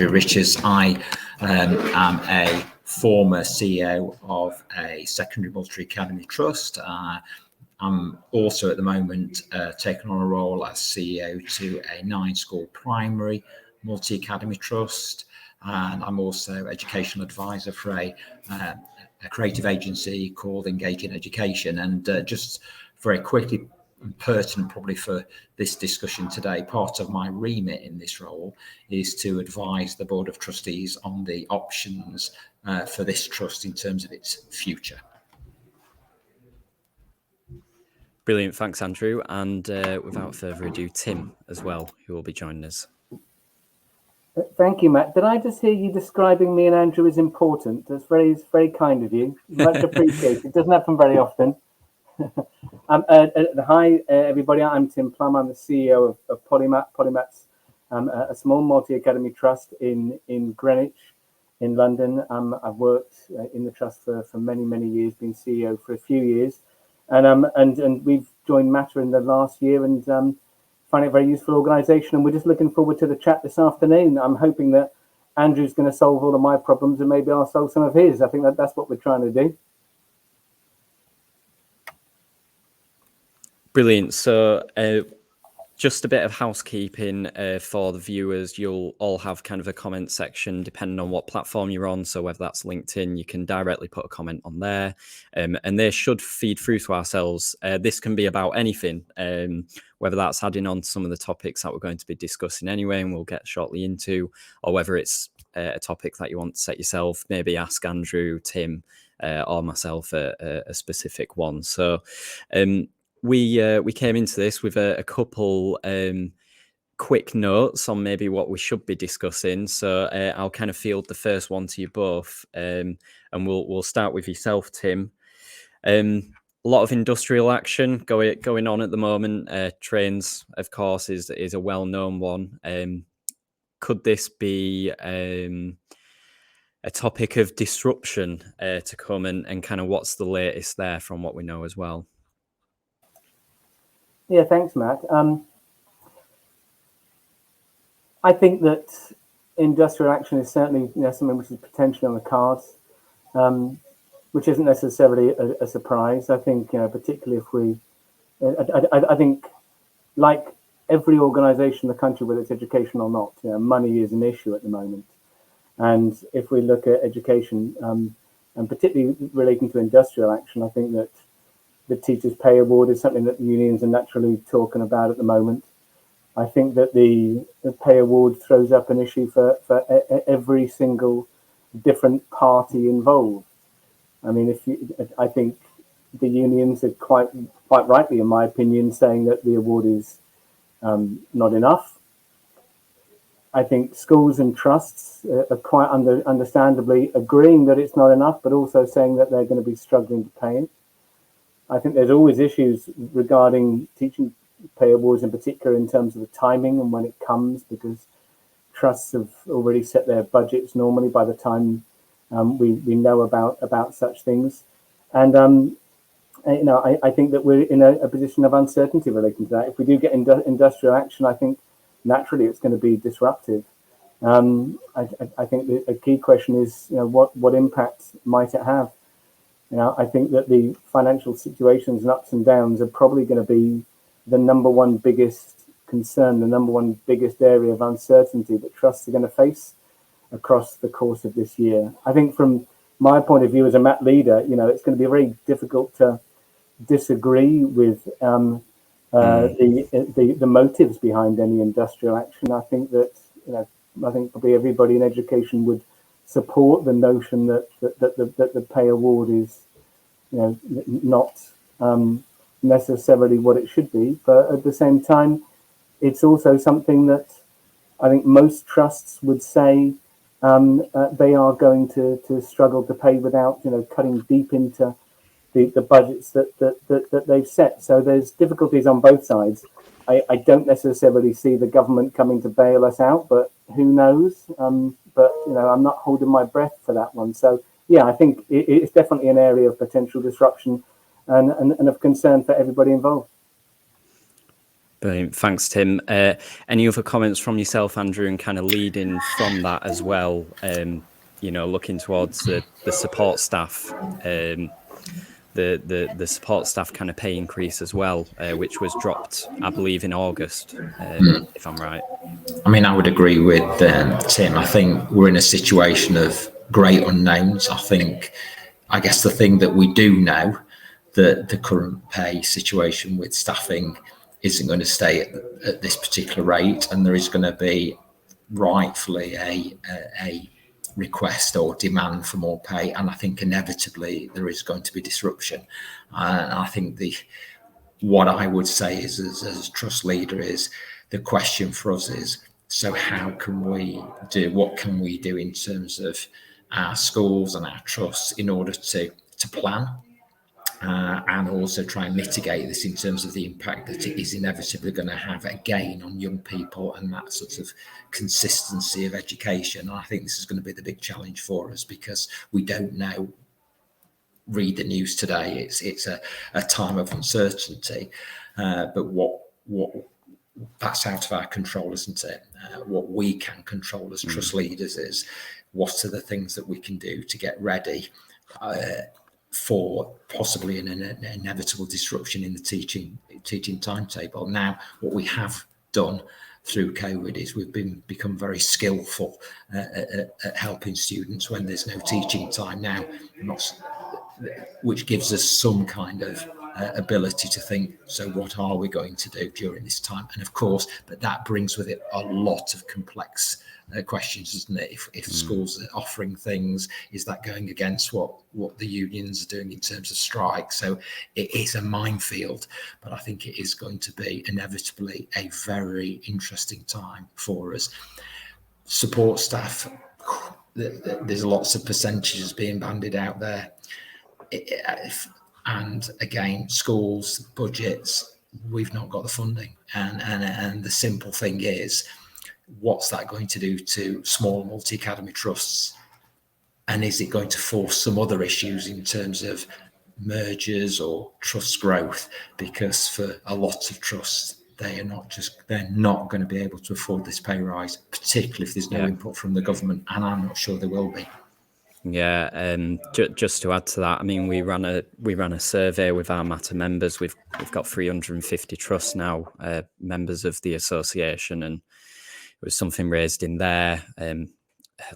Richards. I am a former CEO of a secondary military academy trust. I'm also at the moment taking on a role as CEO to a 9-school primary multi-academy trust, and I'm also educational advisor for a creative agency called Engaging Education. And just very quickly, pertinent probably for this discussion today, part of my remit in this role is to advise the Board of Trustees on the options for this trust in terms of its future. Brilliant, thanks Andrew. And without further ado, Tim as well, who will be joining us. Thank you, Matt. Did I just hear you describing me and Andrew as important? That's very kind of you. Much appreciated. It doesn't happen very often. Hi, everybody. I'm Tim Plumb. I'm the CEO of PolyMAT. PolyMAT's a small multi-academy trust in Greenwich, in London. I've worked in the trust for many years, been CEO for a few years, and we've joined Matter in the last year and find it a very useful organisation. And we're just looking forward to the chat this afternoon. I'm hoping that Andrew's going to solve all of my problems and maybe I'll solve some of his. I think that's what we're trying to do. Brilliant. So just a bit of housekeeping for the viewers. You'll all have kind of a comment section depending on what platform you're on. So whether that's LinkedIn, you can directly put a comment on there, and they should feed through to ourselves. This can be about anything, whether that's adding on to some of the topics that we're going to be discussing anyway, and we'll get shortly into, or whether it's a topic that you want to set yourself, maybe ask Andrew, Tim, or myself a specific one. So we came into this with a couple quick notes on maybe what we should be discussing. So I'll kind of field the first one to you both, and we'll start with yourself, Tim. A lot of industrial action going on at the moment. Trains, of course, is a well-known one. Could this be a topic of disruption to come, and kind of what's the latest there from what we know as well? Yeah, thanks, Matt. I think that industrial action is certainly something which is potentially on the cards, which isn't necessarily a surprise. I think, particularly if we, I think, like every organisation in the country, whether it's education or not, money is an issue at the moment. And if we look at education, and particularly relating to industrial action, I think that the Teachers' Pay Award is something that the unions are naturally talking about at the moment. I think that the Pay Award throws up an issue for every single different party involved. I mean, I think the unions are quite rightly, in my opinion, saying that the award is not enough. I think schools and trusts are quite understandably agreeing that it's not enough, but also saying that they're going to be struggling to pay it. I think there's always issues regarding teaching pay awards, in particular in terms of the timing and when it comes, because trusts have already set their budgets normally by the time we know about such things. And I think that we're in a position of uncertainty relating to that. If we do get industrial action, I think naturally it's going to be disruptive. I think a key question is, what impact might it have? I think that the financial situations and ups and downs are probably going to be the number one biggest concern, the number one biggest area of uncertainty that trusts are going to face across the course of this year. I think from my point of view as a MAT leader, it's going to be very difficult to disagree with the motives behind any industrial action. I think that probably everybody in education would support the notion that the pay award is not necessarily what it should be, but at the same time it's also something that I think most trusts would say they are going to struggle to pay without cutting deep into the budgets that they've set. So there's difficulties on both sides. I don't necessarily see the government coming to bail us out, but who knows? But I'm not holding my breath for that one. So yeah, I think it's definitely an area of potential disruption and of concern for everybody involved. Brilliant. Thanks, Tim. Any other comments from yourself, Andrew, and kind of leading from that as well? Looking towards the support staff, the support staff kind of pay increase as well, which was dropped, I believe, in August, if I'm right. I mean, I would agree with Tim. I think we're in a situation of great unknowns. I guess the thing that we do know, that the current pay situation with staffing isn't going to stay at this particular rate, and there is going to be rightfully a request or demand for more pay, and I think inevitably there is going to be disruption. And I think what I would say is, as a trust leader, is the question for us is, so what can we do in terms of our schools and our trusts in order to plan and also try and mitigate this in terms of the impact that it is inevitably going to have again on young people and that sort of consistency of education. And I think this is going to be the big challenge for us, because we don't know. Read the news today. It's a time of uncertainty, but what that's out of our control, isn't it? What we can control as trust leaders is what are the things that we can do to get ready for possibly an inevitable disruption in the teaching timetable. Now, what we have done through COVID is we've become very skillful at helping students when there's no teaching time now, which gives us some kind of ability to think, so what are we going to do during this time? And of course, but that brings with it a lot of complex questions, doesn't it? If schools are offering things, is that going against what the unions are doing in terms of strike? So it is a minefield, but I think it is going to be inevitably a very interesting time for us. Support staff, there's lots of percentages being bandied out there. And again, schools, budgets, we've not got the funding. And the simple thing is, what's that going to do to small multi-academy trusts? And is it going to force some other issues in terms of mergers or trust growth? Because for a lot of trusts, they're not going to be able to afford this pay rise, particularly if there's no input from the government. And I'm not sure there will be. Yeah, just to add to that, I mean, we ran a survey with our Matter members. We've got 350 trusts now, members of the association, and it was something raised in there.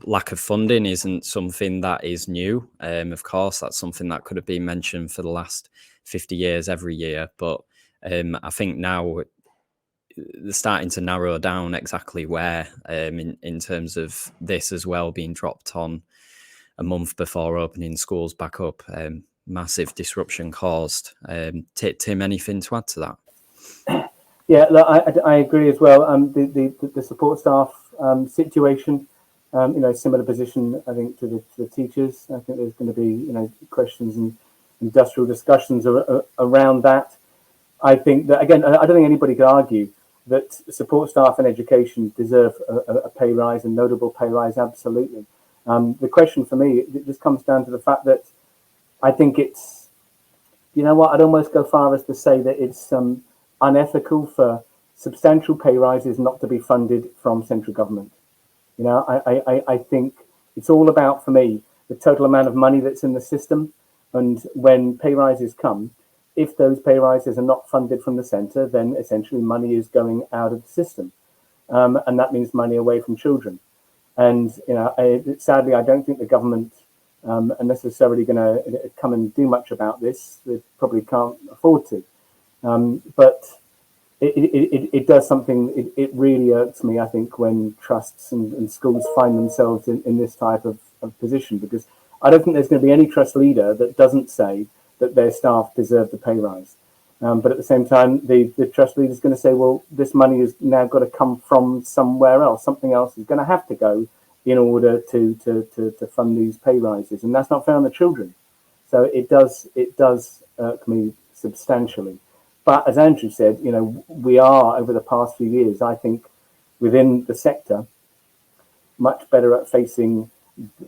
Lack of funding isn't something that is new. Of course, that's something that could have been mentioned for the last 50 years every year. But I think now they're starting to narrow down exactly where, in terms of this as well being dropped on a month before opening schools back up. Massive disruption caused. Tim, anything to add to that? Yeah, look, I agree as well. The support staff situation, similar position, I think, to the teachers. I think there's going to be, questions and industrial discussions around that. I think that, again, I don't think anybody could argue that support staff in education deserve a pay rise, a notable pay rise, absolutely. The question for me, it just comes down to the fact that I think it's, I'd almost go far as to say that it's unethical for substantial pay rises not to be funded from central government. I think it's all about, for me, the total amount of money that's in the system. And when pay rises come, if those pay rises are not funded from the centre, then essentially money is going out of the system. And that means money away from children. And, sadly, I don't think the government are necessarily going to come and do much about this. They probably can't afford to. But it does something, it really irks me, I think, when trusts and schools find themselves in this type of position, because I don't think there's going to be any trust leader that doesn't say that their staff deserve the pay rise. But at the same time, the trust leader is going to say, well, this money has now got to come from somewhere else. Something else is going to have to go in order to fund these pay rises. And that's not fair on the children. So it does irk me substantially. But as Andrew said, we are, over the past few years, I think, within the sector, much better at facing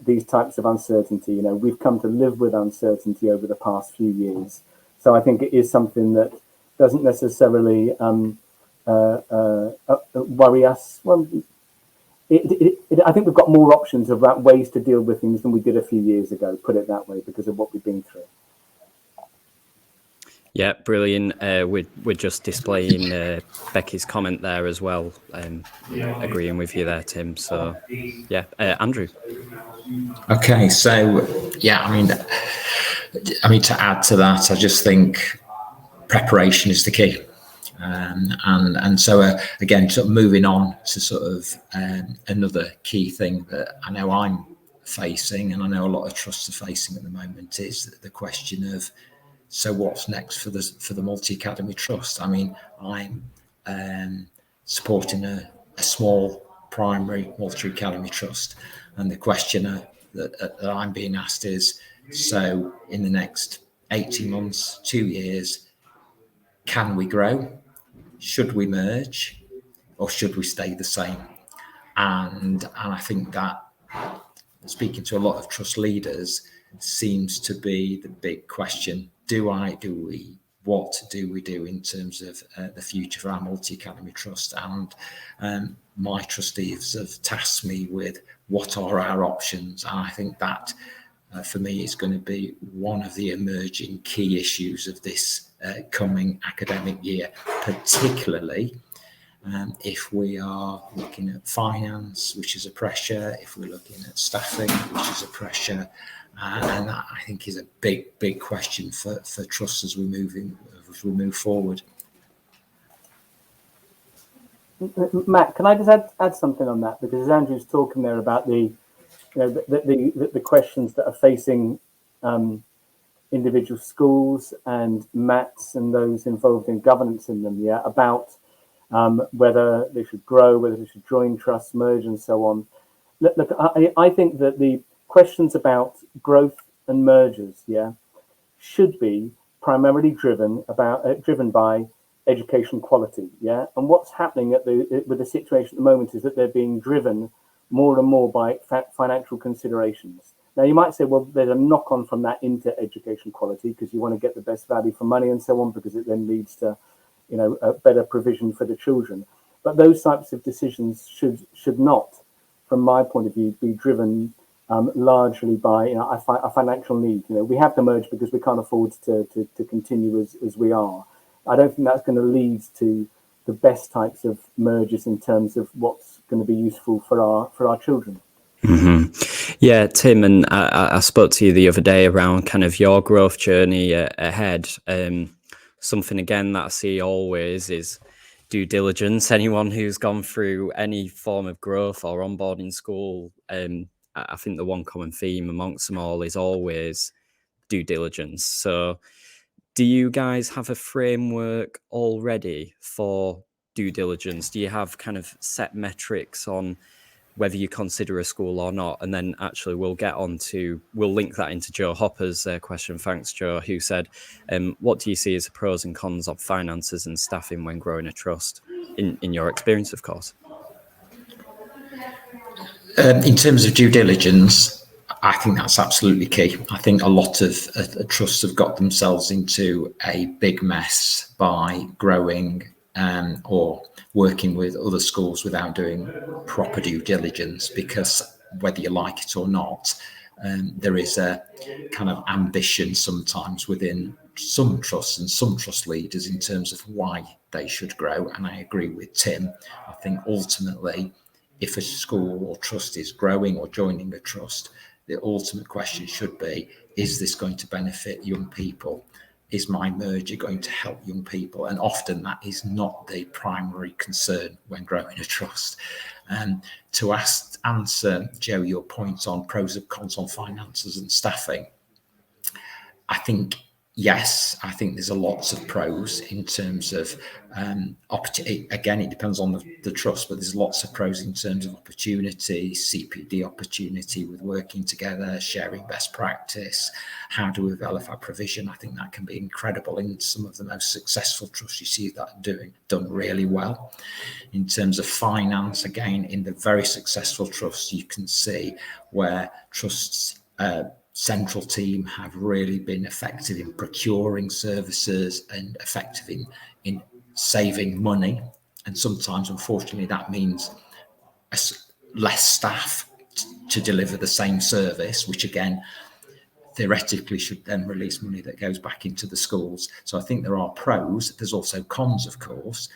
these types of uncertainty. We've come to live with uncertainty over the past few years. So I think it is something that doesn't necessarily worry us. Well, I think we've got more options about ways to deal with things than we did a few years ago, put it that way, because of what we've been through. Yeah, brilliant. We're just displaying Becky's comment there as well. Agreeing with you there, Tim. So, yeah, Andrew. Okay, so yeah, I mean, to add to that, I just think preparation is the key. And so again, sort of moving on to sort of another key thing that I know I'm facing, and I know a lot of trusts are facing at the moment, is the question of, so what's next for the multi-academy trust? I mean, I'm supporting a small primary multi-academy trust, and the question that I'm being asked is, so in the next 18 months, 2 years, can we grow? Should we merge, or should we stay the same? And I think that, speaking to a lot of trust leaders, seems to be the big question. What do we do in terms of the future for our multi-academy trust? And my trustees have tasked me with what are our options. And I think that for me is going to be one of the emerging key issues of this coming academic year, particularly if we are looking at finance, which is a pressure, if we're looking at staffing, which is a pressure, and that, I think, is a big question for trusts as we move forward. Matt, can I just add something on that? Because as Andrew's talking there about the questions that are facing individual schools and MATs and those involved in governance in them, about whether they should grow, whether they should join trusts, merge, and so on. Look, I think that the questions about growth and mergers, should be primarily driven by education quality, And what's happening with the situation at the moment is that they're being driven more and more by financial considerations. Now, you might say, well, there's a knock-on from that into education quality because you want to get the best value for money and so on, because it then leads to, a better provision for the children. But those types of decisions should not, from my point of view, be driven largely by a financial need. We have to merge because we can't afford to continue as we are. I don't think that's going to lead to the best types of mergers in terms of what's going to be useful for our children. Mm-hmm. Yeah, Tim, and I spoke to you the other day around kind of your growth journey ahead. Something again that I see always is due diligence. Anyone who's gone through any form of growth or onboarding school, I think the one common theme amongst them all is always due diligence. So do you guys have a framework already for due diligence? Do you have kind of set metrics on whether you consider a school or not? And then actually we'll link that into Joe Hopper's question. Thanks, Joe, who said, what do you see as the pros and cons of finances and staffing when growing a trust in your experience, of course? In terms of due diligence, I think that's absolutely key. I think a lot of trusts have got themselves into a big mess by growing or working with other schools without doing proper due diligence, because whether you like it or not, there is a kind of ambition sometimes within some trusts and some trust leaders in terms of why they should grow. And I agree with Tim. I think ultimately, if a school or trust is growing or joining a trust, the ultimate question should be, is this going to benefit young people? Is my merger going to help young people? And often that is not the primary concern when growing a trust. To answer, Joe, your points on pros and cons on finances and staffing, I think, yes, I think there's lots of pros in terms of opportunity. Again, it depends on the trust, but there's lots of pros in terms of opportunity, CPD opportunity with working together, sharing best practice. How do we develop our provision? I think that can be incredible in some of the most successful trusts. You see that done really well. In terms of finance, again, in the very successful trusts, you can see where trusts central team have really been effective in procuring services and effective in saving money And sometimes, unfortunately, that means less staff to deliver the same service, which again, theoretically should then release money that goes back into the schools. So I think there are pros. There's also cons, of course,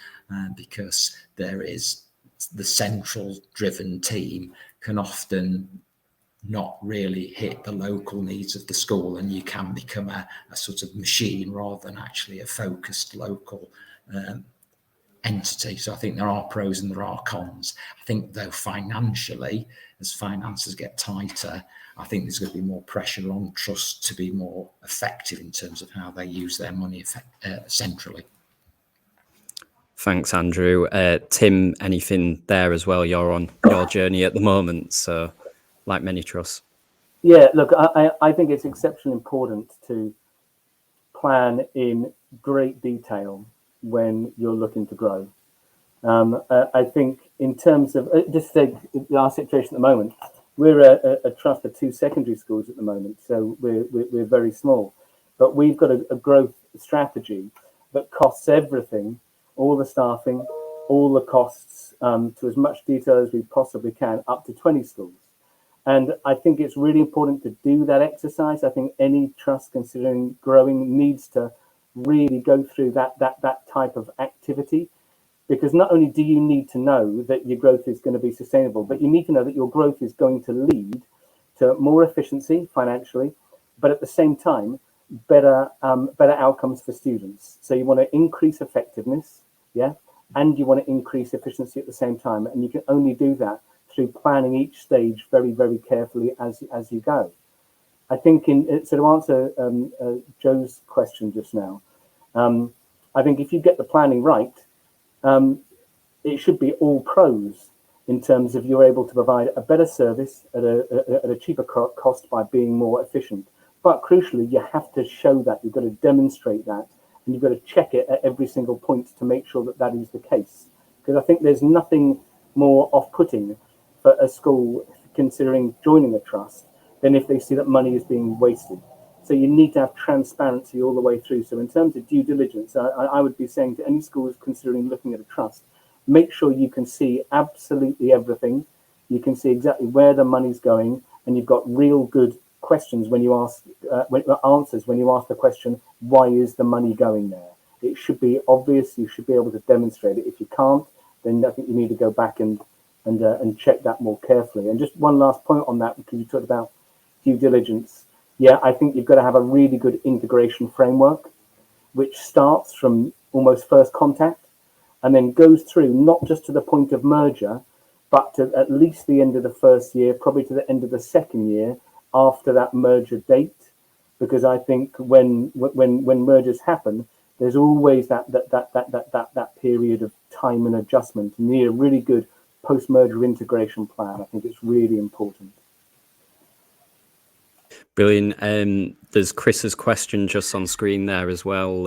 because there is the central driven team can often not really hit the local needs of the school, and you can become a sort of machine rather than actually a focused local entity. So I think there are pros and there are cons. I think though financially, as finances get tighter, I think there's going to be more pressure on trusts to be more effective in terms of how they use their money centrally. Thanks, Andrew. Tim, anything there as well? You're on your journey at the moment, so like many trusts. Yeah, look, I think it's exceptionally important to plan in great detail when you're looking to grow. I think in terms of, just take our situation at the moment, we're a trust of 2 secondary schools at the moment, so we're very small. But we've got a growth strategy that costs everything, all the staffing, all the costs, to as much detail as we possibly can, up to 20 schools. And I think it's really important to do that exercise. I think any trust considering growing needs to really go through that type of activity, because not only do you need to know that your growth is going to be sustainable, but you need to know that your growth is going to lead to more efficiency financially, but at the same time, better outcomes for students. So you want to increase effectiveness, yeah, and you want to increase efficiency at the same time, and you can only do that through planning each stage very, very carefully as you go. I think to answer Joe's question just now, I think if you get the planning right, it should be all pros in terms of you're able to provide a better service at a cheaper cost by being more efficient. But crucially, you have to show that, you've got to demonstrate that, and you've got to check it at every single point to make sure that that is the case. Because I think there's nothing more off-putting for a school considering joining a trust than if they see that money is being wasted. So you need to have transparency all the way through. So in terms of due diligence, I would be saying to any schools considering looking at a trust, make sure you can see absolutely everything. You can see exactly where the money's going, and you've got real good questions when you ask answers when you ask the question, why is the money going there? It should be obvious. You should be able to demonstrate it. If you can't, then I think you need to go back and check that more carefully. And just one last point on that, because you talked about due diligence. Yeah, I think you've got to have a really good integration framework, which starts from almost first contact and then goes through not just to the point of merger, but to at least the end of the first year, probably to the end of the second year after that merger date. Because I think when mergers happen, there's always that period of time and adjustment. You need a really good post-merger integration plan. I think it's really important. Brilliant. There's Chris's question just on screen there as well,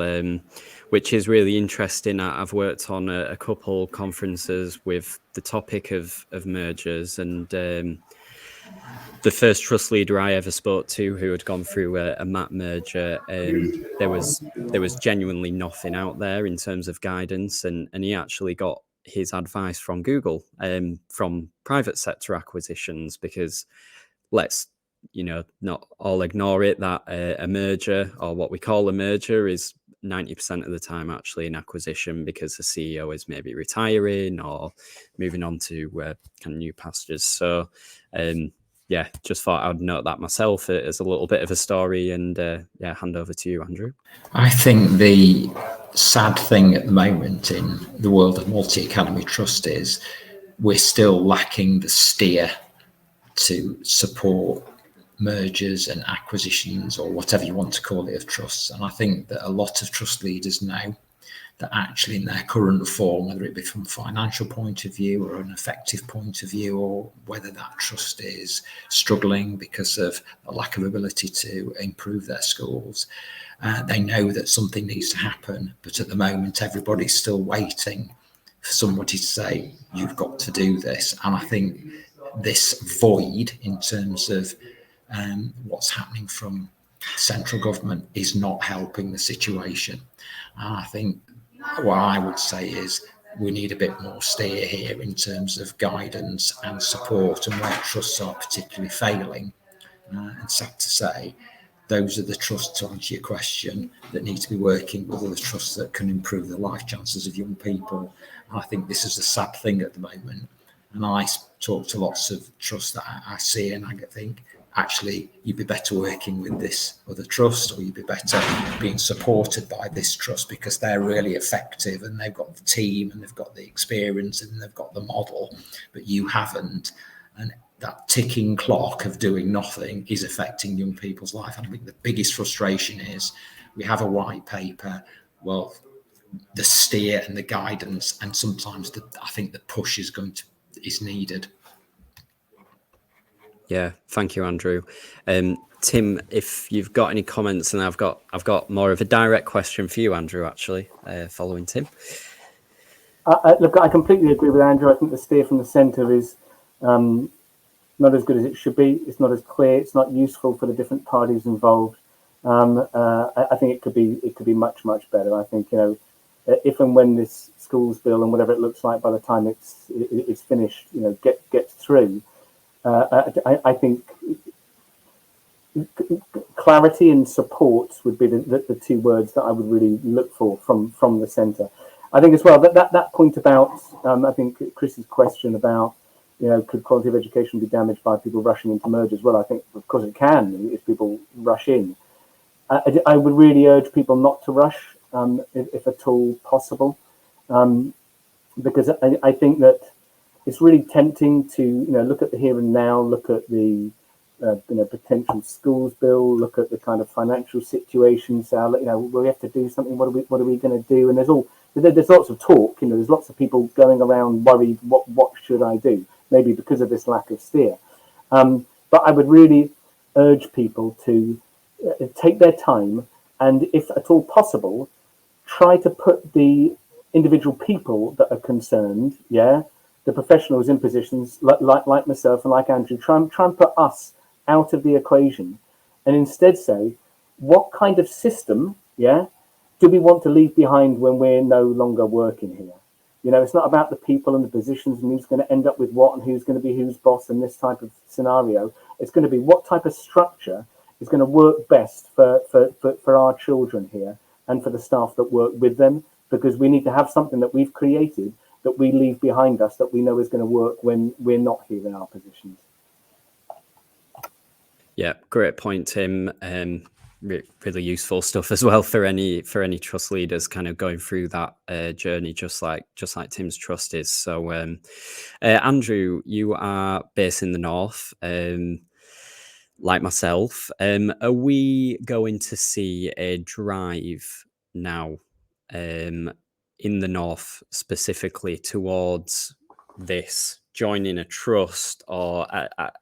which is really interesting. I've worked on a couple conferences with the topic of mergers, and the first trust leader I ever spoke to who had gone through a MAT merger, there was genuinely nothing out there in terms of guidance, and he actually got his advice from Google, from private sector acquisitions, because let's not all ignore it, that a merger, or what we call a merger, is 90% of the time actually an acquisition, because the CEO is maybe retiring or moving on to kind of new pastures. So yeah, just thought I'd note that myself as a little bit of a story, and yeah, hand over to you, Andrew. I think the sad thing at the moment in the world of multi-academy trust is we're still lacking the steer to support mergers and acquisitions, or whatever you want to call it, of trusts. And I think that a lot of trust leaders know that actually in their current form, whether it be from a financial point of view or an effective point of view, or whether that trust is struggling because of a lack of ability to improve their schools, they know that something needs to happen. But at the moment, everybody's still waiting for somebody to say, you've got to do this. And I think this void in terms of what's happening from central government is not helping the situation. And I think what I would say is we need a bit more steer here in terms of guidance and support, and where trusts are particularly failing. And sad to say, those are the trusts, to answer your question, that need to be working with other trusts that can improve the life chances of young people. And I think this is a sad thing at the moment. And I talk to lots of trusts that I see, and I think, actually, you'd be better working with this other trust, or you'd be better being supported by this trust, because they're really effective and they've got the team and they've got the experience and they've got the model, but you haven't. And that ticking clock of doing nothing is affecting young people's life. And I think the biggest frustration is we have a white paper, well, the steer and the guidance, and sometimes I think the push is needed. Yeah, thank you, Andrew. Tim, if you've got any comments, and I've got more of a direct question for you, Andrew, actually, following Tim. Look, I completely agree with Andrew. I think the steer from the centre is not as good as it should be. It's not as clear. It's not useful for the different parties involved. I think it could be much better. I think, if and when this schools bill and whatever it looks like by the time it's finished, gets through. I think clarity and support would be the two words that I would really look for from the centre. I think as well that point about I think Chris's question about could quality of education be damaged by people rushing into mergers? Well, I think of course it can if people rush in. I would really urge people not to rush if at all possible, because I think that it's really tempting to look at the here and now, look at the potential schools bill, look at the kind of financial situation. So we have to do something. What are we going to do? And there's lots of talk. There's lots of people going around worried. What should I do? Maybe because of this lack of steer. But I would really urge people to take their time, and if at all possible, try to put the individual people that are concerned, the professionals in positions like myself and like Andrew, try and put us out of the equation, and instead say, what kind of system, do we want to leave behind when we're no longer working here? It's not about the people and the positions and who's going to end up with what and who's going to be whose boss in this type of scenario. It's going to be what type of structure is going to work best for our children here and for the staff that work with them, because we need to have something that we've created that we leave behind us that we know is going to work when we're not here in our positions. Yeah, great point, Tim. Really useful stuff as well for any trust leaders kind of going through that journey, just like Tim's trust is. So, Andrew, you are based in the north, like myself. Are we going to see a drive now in the north specifically towards this joining a trust? Or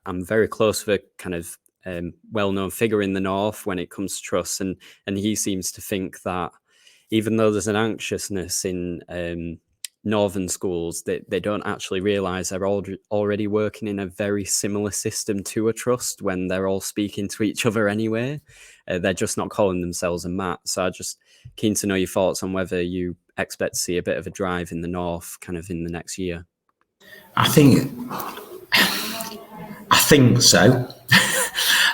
I'm very close to a kind of well-known figure in the north when it comes to trusts, and he seems to think that even though there's an anxiousness in northern schools, they don't actually realize they're already working in a very similar system to a trust when they're all speaking to each other anyway. They're just not calling themselves a MAT. So I'm just keen to know your thoughts on whether you expect to see a bit of a drive in the north kind of in the next year. I think so.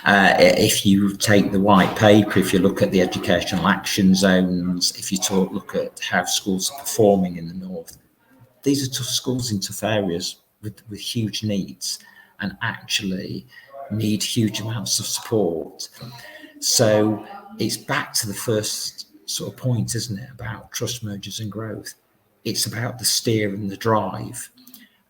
If you take the white paper, if you look at the educational action zones, if you look at how schools are performing in the north, these are tough schools in tough areas with huge needs and actually need huge amounts of support. So it's back to the first sort of point, isn't it, about trust mergers and growth? It's about the steer and the drive.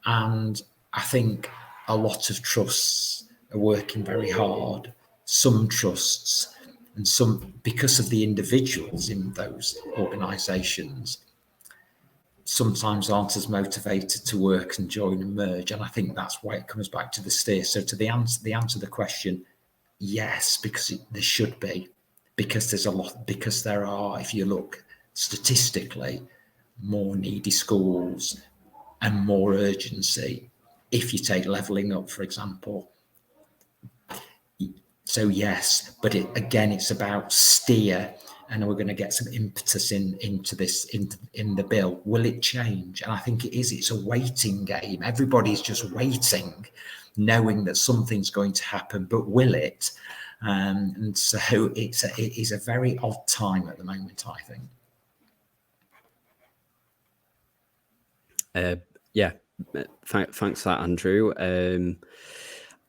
And I think a lot of trusts are working very hard. Some trusts, and some because of the individuals in those organisations, sometimes aren't as motivated to work and join and merge. And I think that's why it comes back to the steer. So to the answer to the question, yes, because there should be, because there are, if you look statistically, more needy schools and more urgency. If you take levelling up, for example. So yes, but it's about steer and we're going to get some impetus into this in the bill. Will it change? And I think it is. It's a waiting game. Everybody's just waiting, knowing that something's going to happen, but will it? And so it is a very odd time at the moment, I think. Yeah, thanks for that, Andrew.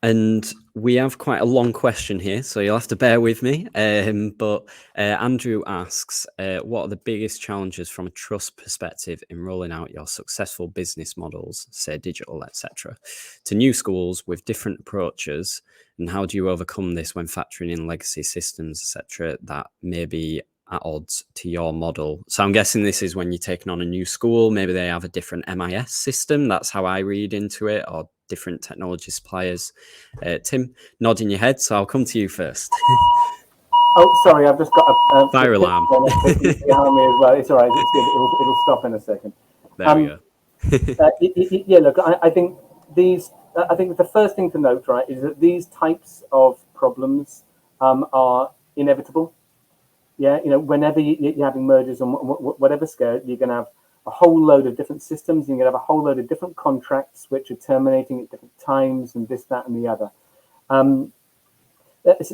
And we have quite a long question here, so you'll have to bear with me. But Andrew asks, what are the biggest challenges from a trust perspective in rolling out your successful business models, say digital, etc., to new schools with different approaches? And how do you overcome this when factoring in legacy systems, etc., that may be at odds to your model? So I'm guessing this is when you're taking on a new school, maybe they have a different MIS system. That's how I read into it, or different technology suppliers. Tim, nodding your head, so I'll come to you first. Oh, sorry, I've just got a fire alarm behind me as well. It's all right. It'll stop in a second. There we go. Yeah, look, I think these. I think the first thing to note, right, is that these types of problems are inevitable. Yeah, you know, whenever you're having mergers on whatever scale, you're going to have a whole load of different systems. You're going to have a whole load of different contracts which are terminating at different times, and this, that, and the other.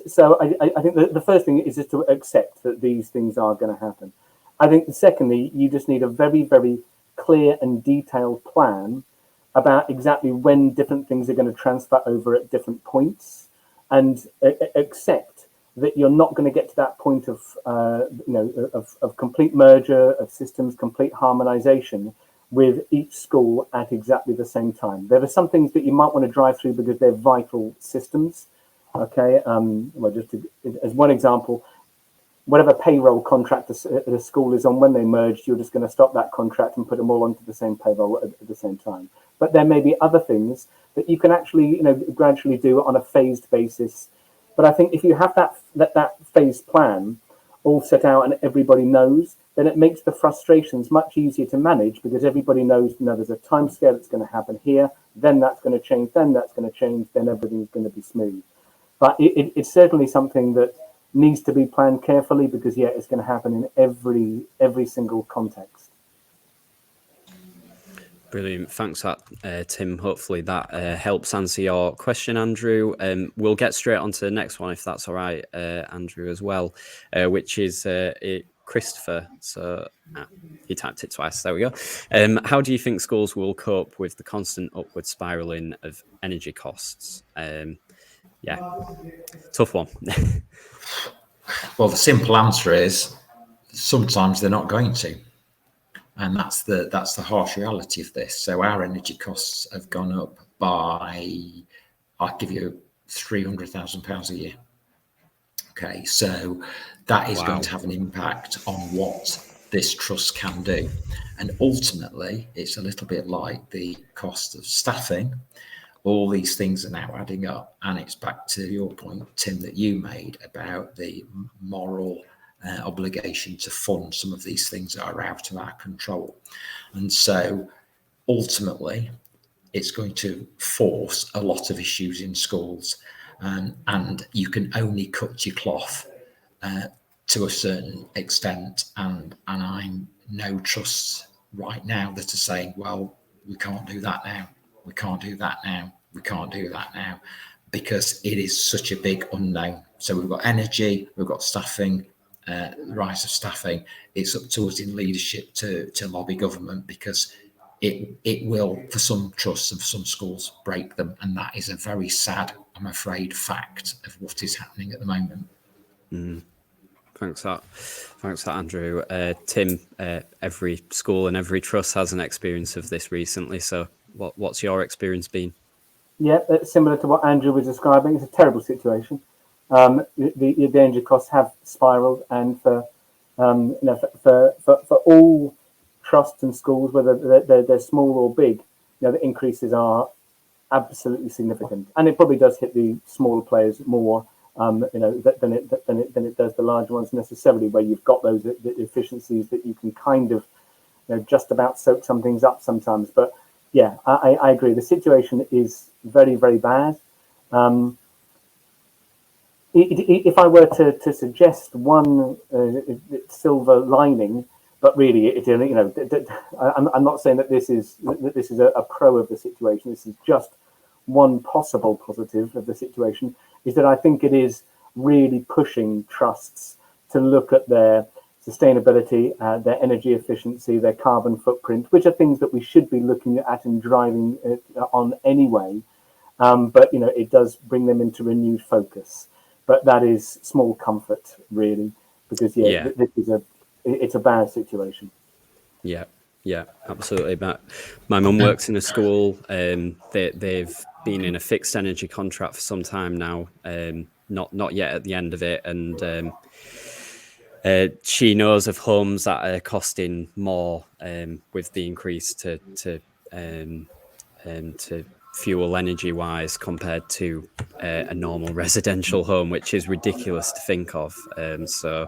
So I think the first thing is just to accept that these things are going to happen. I think secondly, you just need a very, very clear and detailed plan about exactly when different things are going to transfer over at different points, and accept that you're not going to get to that point of of complete merger of systems, complete harmonization with each school at exactly the same time. There are some things that you might want to drive through because they're vital systems. Okay, well, just as one example, whatever payroll contract the school is on, when they merged, you're just going to stop that contract and put them all onto the same payroll at the same time. But there may be other things that you can actually, gradually do on a phased basis. But I think if you have that phased plan all set out and everybody knows, then it makes the frustrations much easier to manage, because everybody knows, there's a time scale that's going to happen here, then that's going to change, then that's going to change, then everything's going to be smooth. But it's certainly something that needs to be planned carefully, because it's going to happen in every single context. Brilliant. Thanks for that, Tim. Hopefully that helps answer your question, Andrew. We'll get straight on to the next one, if that's all right, Andrew, as well, which is Christopher. So he typed it twice. There we go. How do you think schools will cope with the constant upward spiraling of energy costs? Tough one. Well, the simple answer is sometimes they're not going to. And that's the harsh reality of this. So our energy costs have gone up by, I'll give you £300,000 a year. Okay, so that is going to have an impact on what this trust can do. And ultimately, it's a little bit like the cost of staffing. All these things are now adding up. And it's back to your point, Tim, that you made about the moral obligation to fund some of these things that are out of our control. And so ultimately, it's going to force a lot of issues in schools, and you can only cut your cloth to a certain extent. And I know trusts right now that are saying, well, we can't do that now. We can't do that now. We can't do that now, because it is such a big unknown. So we've got energy, we've got staffing, the rise of staffing. It's up to us in leadership to lobby government, because it will, for some trusts and for some schools, break them. And that is a very sad, I'm afraid, fact of what is happening at the moment. Thanks for that, Andrew. Tim, every school and every trust has an experience of this recently. So what's your experience been? Yeah, similar to what Andrew was describing. It's a terrible situation. The energy costs have spiraled, and for all trusts and schools, whether they're small or big, the increases are absolutely significant, and it probably does hit the smaller players more, than it does the large ones necessarily, where you've got those efficiencies that you can kind of, just about soak some things up sometimes. But yeah, I agree. The situation is very, very bad. if I were to suggest one silver lining, but really, I'm not saying that this is a pro of the situation. This is just one possible positive of the situation, is that I think it is really pushing trusts to look at their sustainability, their energy efficiency, their carbon footprint, which are things that we should be looking at and driving on anyway. But it does bring them into renewed focus. But that is small comfort, really, because this is it's a bad situation. Yeah, absolutely. My mum works in a school. They've been in a fixed energy contract for some time now. Not yet at the end of it, and she knows of homes that are costing more with the increase to fuel energy wise compared to a normal residential home, which is ridiculous to think of. Thanks for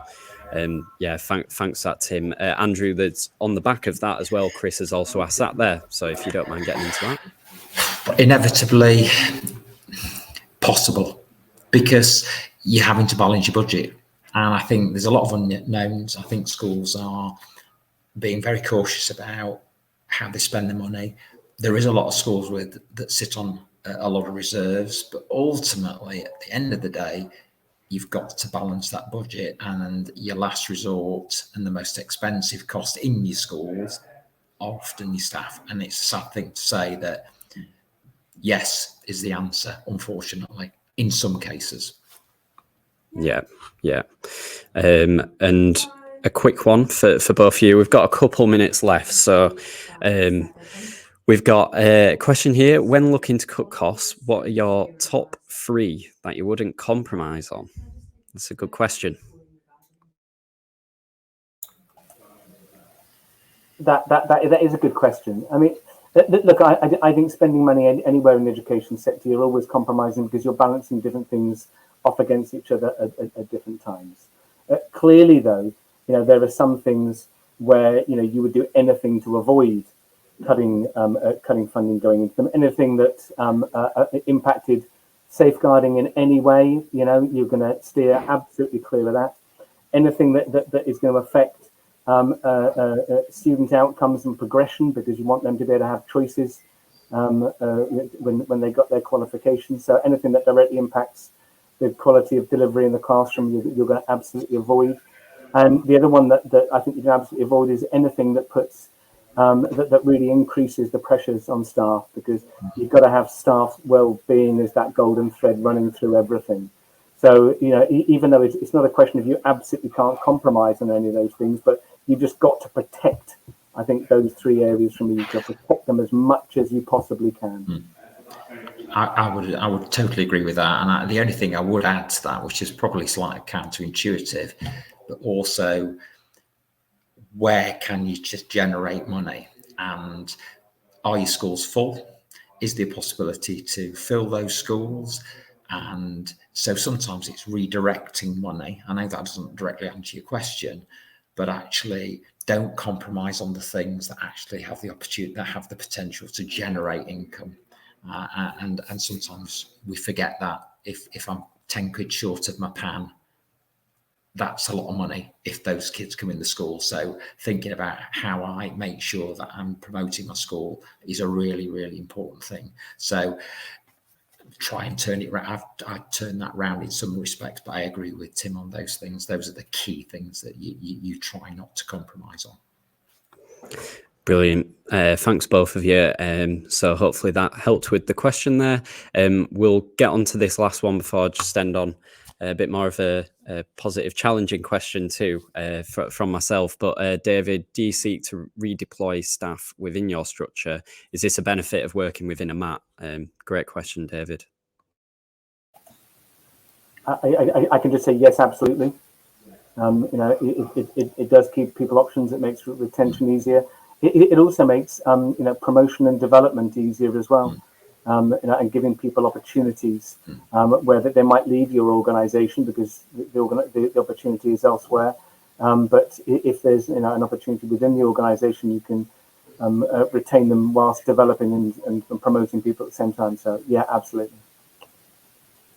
that, Tim. Andrew, that's on the back of that as well. Chris has also asked that there, so if you don't mind getting into that. Inevitably possible, because you're having to balance your budget, and I think there's a lot of unknowns. I think schools are being very cautious about how they spend their money. There is a lot of schools that sit on a lot of reserves, but ultimately, at the end of the day, you've got to balance that budget, and your last resort and the most expensive cost in your schools are often your staff. And it's a sad thing to say that yes is the answer, unfortunately, in some cases. Yeah. And a quick one for both of you. We've got a couple minutes left, so we've got a question here. When looking to cut costs, what are your top 3 that you wouldn't compromise on? That's a good question. That is a good question. I mean, look, I think spending money anywhere in the education sector, you're always compromising because you're balancing different things off against each other at different times. Clearly, though, there are some things where you would do anything to avoid cutting funding going into them. Anything that impacted safeguarding in any way, you're going to steer absolutely clear of that. Anything that is going to affect student outcomes and progression, because you want them to be able to have choices when they got their qualifications. So anything that directly impacts the quality of delivery in the classroom, you're going to absolutely avoid. And the other one that I think you can absolutely avoid is anything that puts that really increases the pressures on staff, because you've got to have staff well-being as that golden thread running through everything. So even though it's not a question of you absolutely can't compromise on any of those things, but you've just got to protect, I think, those 3 areas from you. You've got to protect them as much as you possibly can. I would totally agree with that. And the only thing I would add to that, which is probably slightly counterintuitive, but also, where can you just generate money? And are your schools full? Is there a possibility to fill those schools? And so sometimes it's redirecting money. I know that doesn't directly answer your question, but actually don't compromise on the things that actually have the opportunity, that have the potential to generate income. And sometimes we forget that if I'm 10 quid short of my pan, that's a lot of money if those kids come in the school. So thinking about how I make sure that I'm promoting my school is a really, really important thing. So try and turn it around. I've turned that round in some respects, but I agree with Tim on those things. Those are the key things that you try not to compromise on. Brilliant. Thanks, both of you. So hopefully that helped with the question there. We'll get on to this last one before I just end on a bit more of a positive, challenging question too from myself. But David, do you seek to redeploy staff within your structure? Is this a benefit of working within a MAT? Great question, David. I can just say yes, absolutely. It does keep people options. It makes retention easier. It also makes promotion and development easier as well, and giving people opportunities where they might leave your organisation because the opportunity is elsewhere. But if there's an opportunity within the organisation, you can retain them whilst developing and promoting people at the same time. So yeah, absolutely.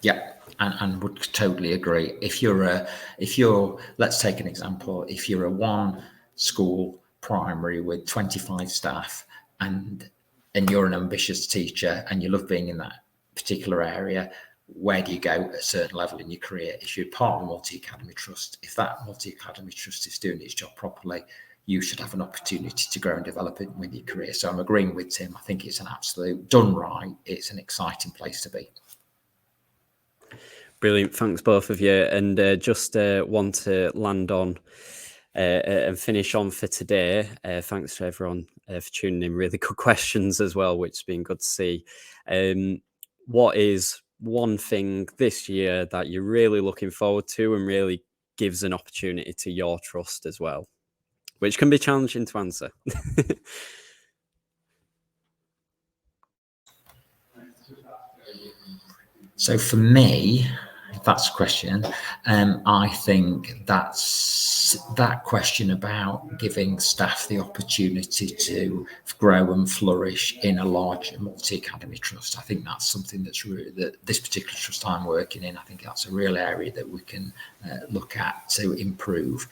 Yeah, and would totally agree. If you're, let's take an example. If you're a one school primary with 25 staff and you're an ambitious teacher and you love being in that particular area, where do you go at a certain level in your career? If you're part of a multi-academy trust, if that multi-academy trust is doing its job properly, you should have an opportunity to grow and develop it with your career. So I'm agreeing with Tim. I think it's an absolute, done right, it's an exciting place to be. Brilliant. Thanks, both of you. And just want to land on and finish on for today. Thanks to everyone for tuning in. Really good questions as well, which has been good to see. What is one thing this year that you're really looking forward to and really gives an opportunity to your trust as well, which can be challenging to answer? So for me, if that's a question, I think that's that question about giving staff the opportunity to grow and flourish in a large multi-academy trust. I think that's something that's really, that this particular trust I'm working in, I think that's a real area that we can look at to improve.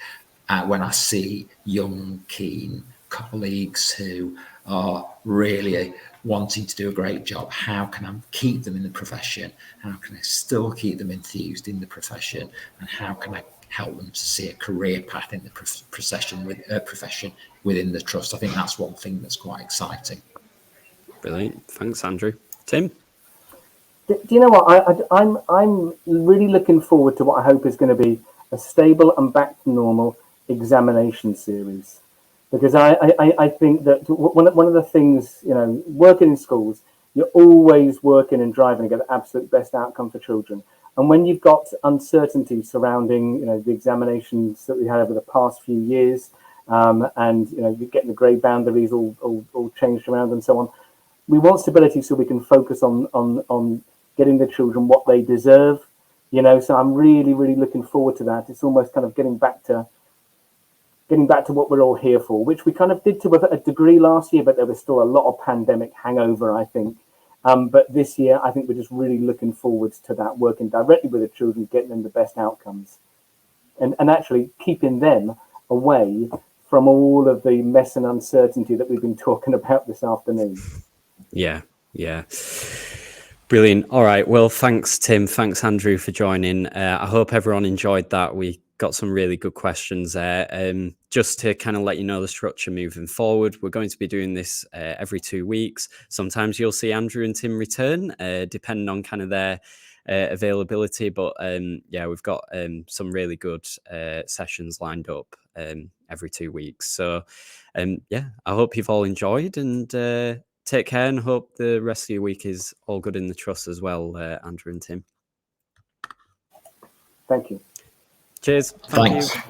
When I see young, keen colleagues who are really wanting to do a great job, how can I keep them in the profession? How can I still keep them enthused in the profession? And how can I help them to see a career path in the profession within the trust? I think that's one thing that's quite exciting. Brilliant. Thanks, Andrew. Tim? Do you know what? I'm really looking forward to what I hope is going to be a stable and back to normal examination series. Because I think that one of the things, you know, working in schools, you're always working and driving to get the absolute best outcome for children. And when you've got uncertainty surrounding, you know, the examinations that we had over the past few years, and, you know, you're getting the grade boundaries all changed around and so on, we want stability so we can focus on getting the children what they deserve, you know. So I'm really, really looking forward to that. It's almost kind of getting back to what we're all here for, which we kind of did to a degree last year, but there was still a lot of pandemic hangover, I think. But this year, I think we're just really looking forward to that, working directly with the children, getting them the best outcomes, and actually keeping them away from all of the mess and uncertainty that we've been talking about this afternoon. Yeah. Brilliant. All right. Well, thanks, Tim. Thanks, Andrew, for joining. I hope everyone enjoyed that. We got some really good questions there. Just to kind of let you know the structure moving forward, we're going to be doing this every 2 weeks. Sometimes you'll see Andrew and Tim return, depending on kind of their availability. But yeah, we've got some really good sessions lined up every 2 weeks. So yeah, I hope you've all enjoyed, and take care, and hope the rest of your week is all good in the trust as well, Andrew and Tim. Thank you. Cheers. Thanks. You.